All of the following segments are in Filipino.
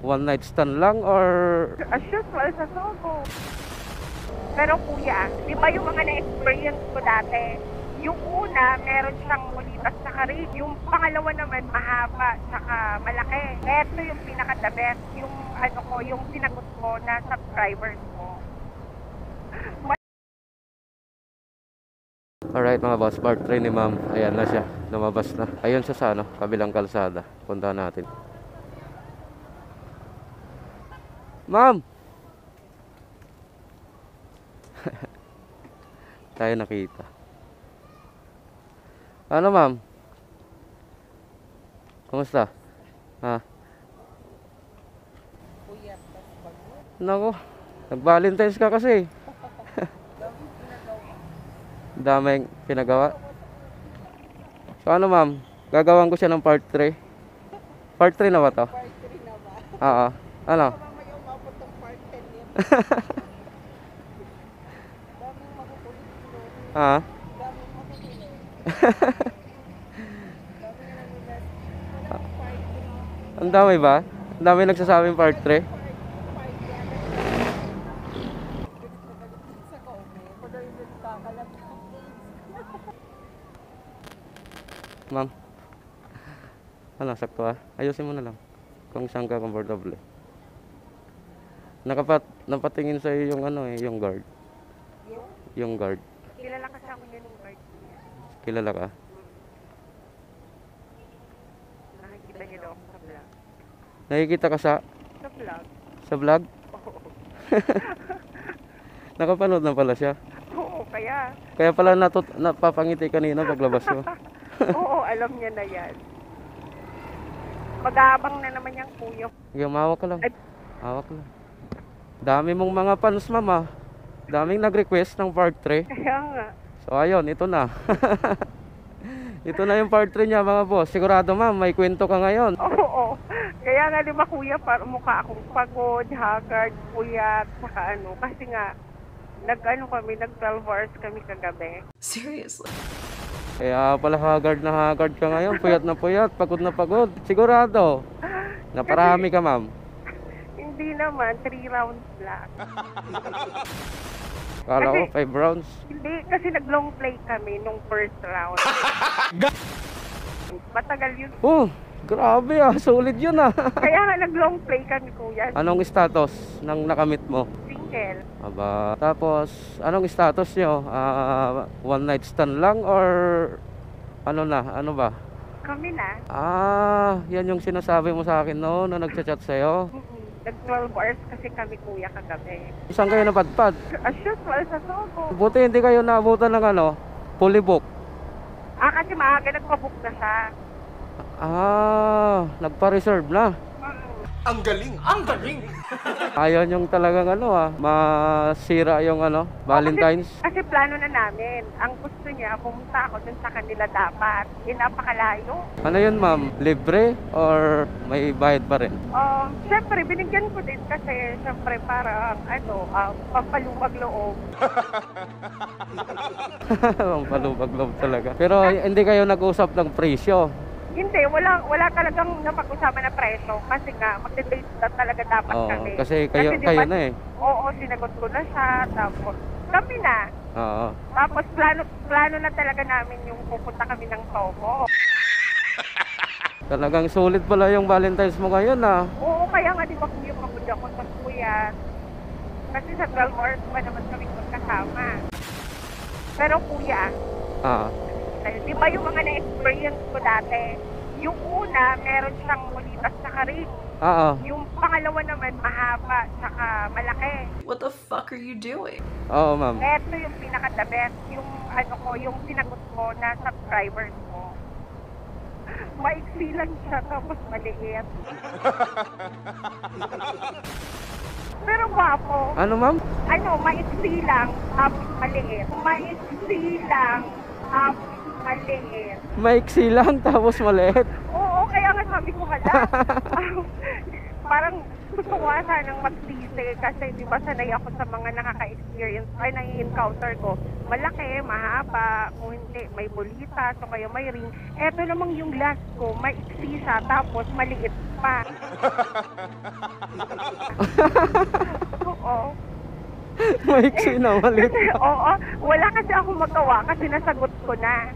One night stand lang or As usual sa Sogo. Pero kuya, di ba yung mga na-experience ko dati? Yung una, meron siyang mulitas sa karig. Yung pangalawa naman, mahaba, saka malaki. Eto yung pinaka-the best. Yung ano ko, yung sinagot ko na subscribers ko. Alright mga boss, part 3 ni ma'am. Ayan na siya, lumabas na. Ayun siya sa kabilang kalsada. Punta natin. Ma'am! Tayo nakita. Ano ma'am? Kumusta? Ha? Nako, nag-Valentine's ka kasi. Daming pinagawa. So ano ma'am? Gagawan ko siya ng part 3. Part 3 na ba to? Part 3 na ba? Oo. Ano? Mamaya umabot ng part 10 yun. Daming makukulit mo. Ha? Daming makukulit. Daming nag-mess. Walang part 3. Ang dami ba? Ang dami nagsasabing part 3. Sa comment. Kung daw yung nagkakalat ng Ma'am. Ano, sakto ah. Ayusin mo na lang. Kung saan ka comfortable. Napatingin sa iyo yung yung guard. Yung guard. Kilala kasi ako niya ng guard niya. Kilala ka? Nakikita niya daw ako sa vlog. Nakikita ka sa Vlog? sa vlog? Oo. Nakapanood na pala siya. Oo, kaya. Kaya pala napapangiti kanina paglabas mo. Oo, alam niya na yan. Mag-aabang na naman yung kuya. Sige, mahawak ka lang. Ay. Hawak lang. Dami mong mga fans, ma'am ah. Daming nag-request ng part 3. Kaya nga. So ayun, ito na. Ito na yung part 3 niya mga boss. Sigurado ma'am, may kwento ka ngayon. Oo. Kaya nga di ba kuya, parang mukha akong pagod, haggard, puyat, saka ano. Kasi nga, nag-12 hours kami kagabi. Seriously? Kaya pala haggard na haggard ka ngayon. Puyat na puyat, pagod na pagod. Sigurado. Naparami ka ma'am. Hindi naman, 3 rounds lang. Kala ko 5 rounds. Hindi, kasi nag-long play kami nung first round. Matagal yun. Oh, grabe ah. Solid yun ah. Kaya nga nag-long play kami kuya. Anong status ng nakamit mo? Single. Aba, tapos anong status nyo? One night stand lang or ano na? Ano ba? Kami na. Yan yung sinasabi mo sa akin noon na nagchat-chat sa'yo. Nag-12 hours kasi kami kuya kagabi. Saan kayo napadpad? As usual sa Sogo. Buti hindi kayo naabutan ng fully book. Kasi maaga nagpa-book na siya. Nagpa-reserve na. Ang galing! Ang galing! Ayaw yung talagang masira yung Valentine's. Kasi plano na namin. Ang gusto niya, pumunta ako dun sa kanila dapat. Napakalayo. Ano yun ma'am? Libre or may bayad pa rin? Siyempre, binigyan ko din kasi siyempre parang pampalumag loob. Pampalubag loob talaga. Pero hindi kayo nag-usap ng presyo. Hindi, wala talagang napag-usapan na presyo kasi nga magde-date na talaga dapat kami. Kasi kayo diba, na eh. Oo, sinagot ko na siya, tapos kami na. Oo. Tapos plano na talaga namin yung pupunta kami ng Sogo. Talagang sulit pala yung Valentine's mo ngayon ah. Oo, kaya nga di ba kuya pagod ako sa kuya. Kasi sa 12 hours pa naman kami magkasama. Pero kuya, di ba yung mga na-experience ko dati? Yung una, meron siyang mulitas sa karig. Yung pangalawa naman, mahaba, saka malaki. What the fuck are you doing? Oo ma'am. Eto yung pinaka-the best. Yung yung sinagot ko na subscribers ko. Maiksi lang siya, tapos maliit. Pero gwapo. Ano ma'am? Maiksi lang, tapos maliit. Maiksi lang, tapos maliit. Maiksi lang tapos maliit. Oo, kaya nga sabi ko hala. Parang gusto ko sanang magsisi kasi di ba sanay ako sa mga nakaka-experience ay nai-encounter ko. Malaki, mahaba, kung hindi, may bulitas o kaya may ring. Eto namang yung last ko, maiksi siya tapos maliit pa. Oo. Maiksi na, maliit. Kasi, oo, wala kasi ako magawa kasi nasagot ko na.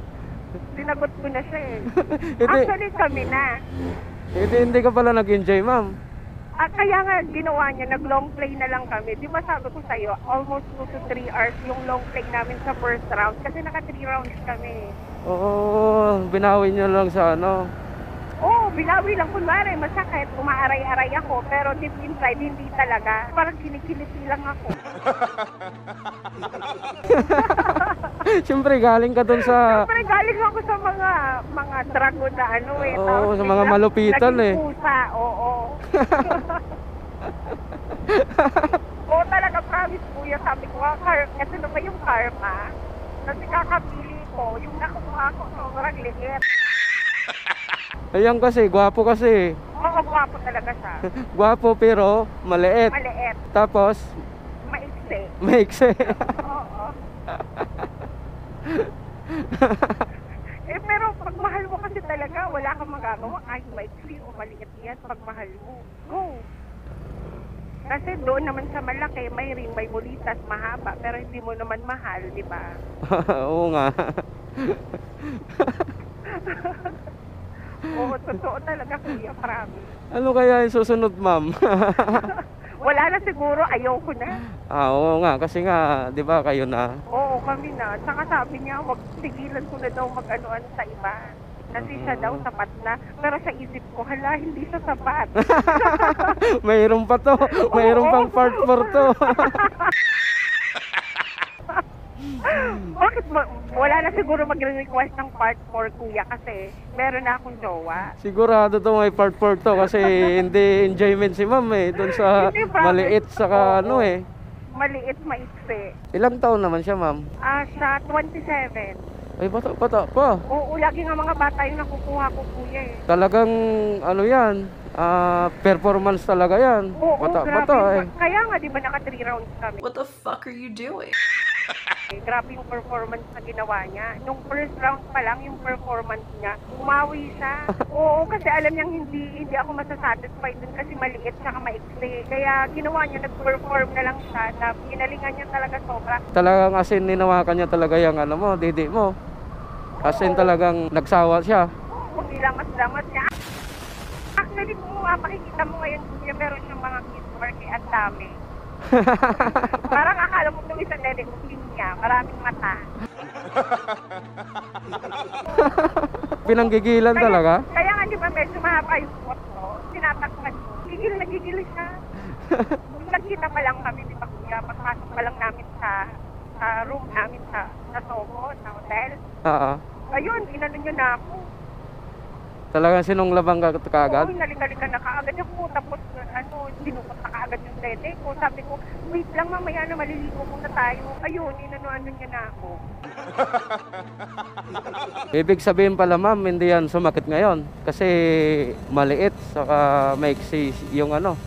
Sinagot ko na siya eh. Hindi, Actually, kami na. hindi ka pala nag-enjoy, ma'am. Kaya nga ginawa niya, nag-long play na lang kami. Di ba sabi ko sa'yo, almost 2 to 3 hours yung long play namin sa first round. Kasi naka 3 rounds kami. Oo, binawi niyo lang sa ano. Oo, binawi lang. Kunwari, masakit, umaaray-aray ako. Pero deep inside, hindi talaga. Parang kinikiliti lang ako. Siyempre, galing ka dun sa... Siyempre, galing ako sa mga dragon na ano eh. Oo, Tapos sa mga biglang malupitan naging eh. pusa, oo. Oo talaga, promise kuya. Sabi ko, kasi na ba yung karma? Kasi kakapili ko, yung nakukuha ko, sobrang liit. Ayan kasi, gwapo kasi. Oo, gwapo talaga siya. Gwapo pero maliit. Maliit, Tapos, maiksi. maiksi. Oo. Pero pag mahal mo kasi talaga, wala kang magagawa. Kahit maiksi o maliit yan, pag mahal mo. Go! Kasi doon naman sa malaki, may ring, may bulitas, mahaba. Pero hindi mo naman mahal, di ba? Oo nga. Oo, totoo talaga kuya, promise. Ano kaya yung susunod, ma'am? Wala na siguro, ayoko na. Oo nga, kasi nga, di ba kayo na? Oo, kami na. Tsaka sabi niya, wag tigilan ko na daw mag-ano-ano sa iba. Kasi siya daw sapat na. Pero sa isip ko, hala, hindi siya sapat. Mayroon pa to. Mayroon pang part 4 to. Bakit wala na siguro magre-request ng part 4 kuya kasi meron na akong jowa. Sigurado to may part 4 to kasi hindi enjoyment si ma'am eh. Doon sa Hindi, promise. maliit saka Oo. ano eh. Maliit, maiksi. Ilang taon naman siya, ma'am? Siya 27. Ay, bata pa. Oo, lagi nga mga bata yung nakukuha ko kuya eh. Talagang ano yan, performance talaga yan. Oo, Bata grabe. eh. Kaya nga, di ba naka 3 rounds kami? What the fuck are you doing? Grabe yung performance na ginawa niya. Nung first round pa lang, yung performance niya, umawi siya. Oo, kasi alam niyang hindi ako masasatisfied dun kasi maliit siya maiksi. Kaya ginawa niya, nag-perform na lang siya na ginalingan niya talaga sobra. Talagang asin ninawakan niya talaga yung ano mo, didi mo. Asin talagang nagsawa siya. Kung nilamas-lamas niya. Actually, kung makikita mo ngayon, kuya, meron siyang mga kiss mark eh, ang dami. Parang akala mo itong isang dede kung niya, maraming mata. Pinanggigilan talaga? Kaya nga di ba medyo mahaba yung photo, tinatakpan ko. Gigil na gigil siya. Nagkita pa lang kami, di ba kuya, pagpasok pa lang namin sa room namin sa Soho, sa hotel. Oo. Ayun, inano niya na ako. Talagang sinunglabang ka kaagad? Oo, nalikan na kaagad ako. Tapos, dinukot na kaagad yung dede ko. Sabi ko, wait lang mamaya na maliligo muna tayo. Ayun, inano-ano niya na ako. Ibig sabihin pala, ma'am, hindi yan sumakit ngayon. Kasi maliit, saka maiksi yung ano.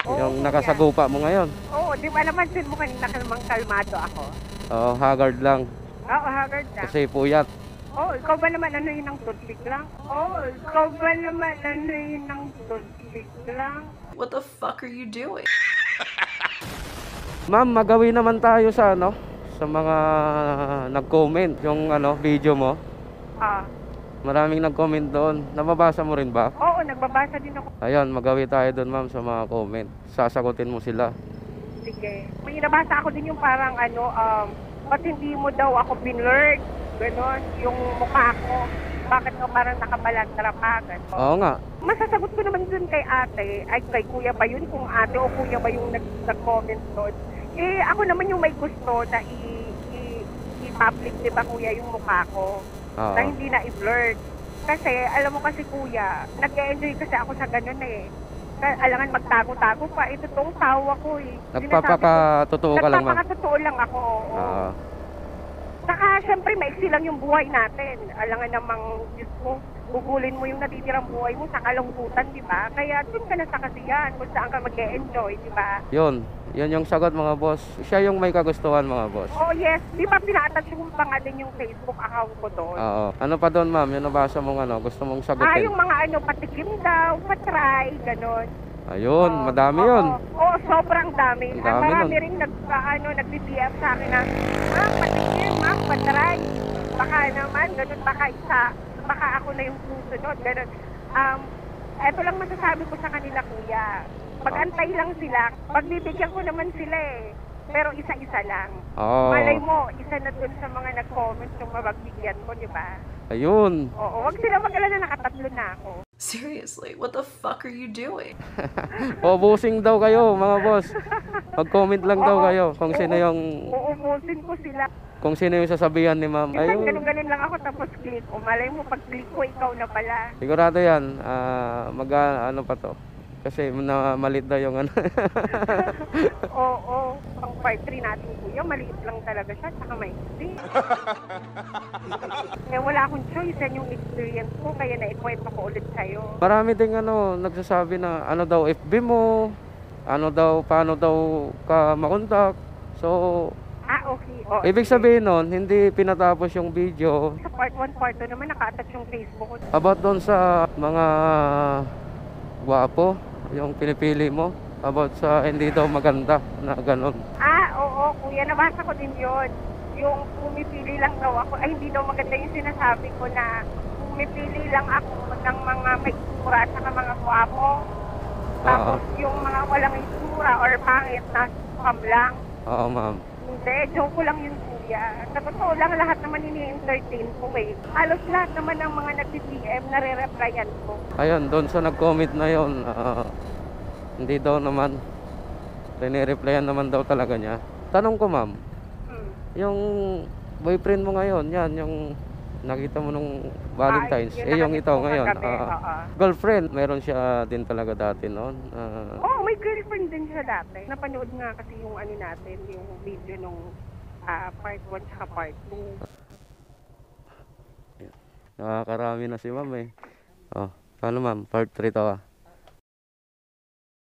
Yung nakasagupa mo ngayon. Oo, di ba naman din mo kanina namang kalmado ako? Oo, haggard lang. Oo, haggard na. Kasi puyat. Oh, ikaw ba naman ano yun ng toothpick lang? Oh, ikaw ba naman ano yun ng toothpick lang? What the fuck are you doing? Ma'am, magawi naman tayo sa ano, sa mga nag-comment yung ano, video mo. Maraming nag-comment doon. Nababasa mo rin ba? Oo, nagbabasa din ako. Ayun, magawi tayo doon, ma'am, sa mga comment. Sasagutin mo sila. Sige. May nabasa ako din yung parang ba't hindi mo daw ako binlurred? Ganon, yung mukha ko. Bakit ka parang nakabalandra pa? Ganon. Oo nga. Masasagot ko naman dun kay ate, ay kay kuya ba yun? Kung ate o kuya ba yung nag-comment doon? Eh, ako naman yung may gusto na i-public, di ba kuya, yung mukha ko. Oo. Na hindi na i-blurred. Kasi, alam mo kasi kuya, nag-enjoy kasi ako sa ganun eh. Alangan magtago-tago pa. Ito toong tawa ko eh. Nagpapakatotoo ka lang, ma'am. Nagpapakatotoo lang ako, oo. Oo. Saka, syempre, maiksi lang yung buhay natin. Alangan namang, Diyos mo, gugulin mo yung natitirang buhay mo sa kalungkutan, di ba? Kaya dun ka na sa kasiyahan kung saan ka mag-e-enjoy, di ba? Yun yung sagot mga boss. Siya yung may kagustuhan mga boss. Oh, yes. Di ba pina-attach yung pangalan yung Facebook account ko doon? Oo. Ano pa doon ma'am? Yung nabasa mong gusto mong sagutin? Yung mga patikim daw, patry, ganon. Ayun, madami yun. Oo, sobrang dami. Ang At dami marami nun. rin nag-BBM sa akin na, patikim, patry. Baka naman, ganun, baka ako na yung susunod, ganun. Eto lang masasabi ko sa kanila, kuya. Pag-antay lang sila, pagbibigyan ko naman sila eh. Pero isa-isa lang. Oo. Malay mo, isa na dun sa mga nag-comment yung mabagbigyan ko, di ba? Ayun. Oo, wag sila mag-alala, nakatatlo na ako. Seriously, what the fuck are you doing? Ubusing daw kayo mga boss. Mag-comment lang daw kayo kung sino yung Uubusin ko sila. kung sino yung sasabihan ni ma'am. Minsan Ayun. ganun-ganun lang ako tapos click. O malay mo, pag click ko, ikaw na pala. Sigurado yan. Ano pa to. Kasi malit daw yung ano. Oo, pang part 3 natin kuya, maliit lang talaga siya, saka maiksi. Eh wala akong choice, yan yung experience ko, kaya naikwento ko ulit sa'yo. Marami ding nagsasabi na ano daw FB mo, paano daw ka makontak. So, Okay. Oh, ibig sabihin nun, hindi pinatapos yung video sa part 1, part 2 naman, naka-attach yung Facebook ko. about doon sa mga gwapo, yung pinipili mo. About sa hindi daw maganda na ganun. Oo, kuya, nabasa ko din yun. Yung pumipili lang daw ako, ay hindi daw maganda yung sinasabi ko na pumipili lang ako ng mga may itsura at saka mga gwapo. Tapos yung mga walang itsura or pangit na scam lang. Oo ma'am. Hindi, joke ko lang yun kuya. Sa totoo lang, lahat naman ini-entertain ko eh. Halos lahat naman ng mga nag-DM, nare-replyan ko. Ayun, doon sa nag-comment na yun, hindi daw naman, rene-replyan naman daw talaga niya. Tanong ko ma'am, yung boyfriend mo ngayon, yan, yung nakita mo nung Valentine's, yung ito ngayon, girlfriend, meron siya din talaga dati noon. May girlfriend din siya dati. Napanood nga kasi yung natin, yung video nung part 1 saka part 2. Nakakarami na si ma'am eh. Paano ma'am? Part 3 to